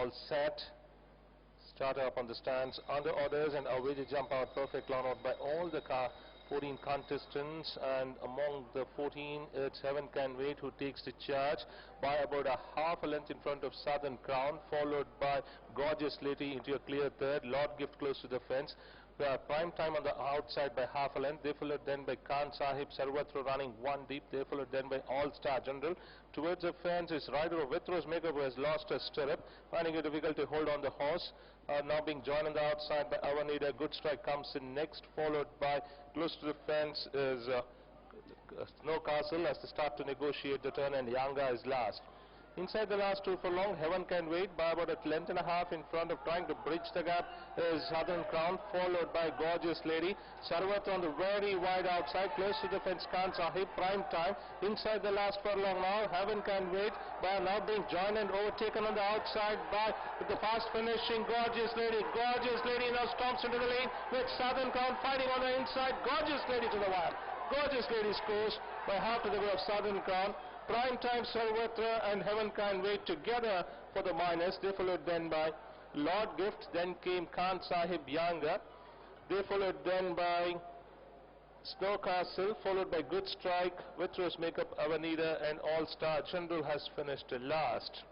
all set. Starter up on the stands under orders, and away they jump out. Perfect lawn out by all the 14 contestants, and among the 14 it's Heaven Can Wait who takes the charge by about a half a length in front of Southern Crown, followed by Gorgeous Lady into a clear third. Lord Gift close to the fence. Prime Time on the outside by half a length. They followed then by Khan Sahib. Sarvatra running one deep. They followed then by All Star General. Towards the fence is rider of Vitros Makeup, who has lost a stirrup, finding it difficult to hold on the horse. Now being joined on the outside by Avanida. Good Strike comes in next, followed by close to the fence is Snow Castle as they start to negotiate the turn, and Yanga is last. Inside the last two furlong, Heaven Can Wait by about a length and a half in front of, trying to bridge the gap is Southern Crown, followed by Gorgeous Lady. Sarvatra on the very wide outside, close to the fence, Khan Sahib. Prime Time inside the last furlong now. Heaven Can Wait by now being joined and overtaken on the outside by the fast finishing Gorgeous Lady. Gorgeous Lady now stomps into the lane with Southern Crown fighting on the inside. Gorgeous Lady to the wire. Gorgeous Lady scores by half to the way of Southern Crown. Prime Time, Sarvatra and Heaven Can Wait together for the minors. They followed then by Lord Gift. Then came Khan Sahib, Yanga. They followed then by Snow Castle, followed by Good Strike, Vitros Makeup, Avanida, and All Star General has finished last.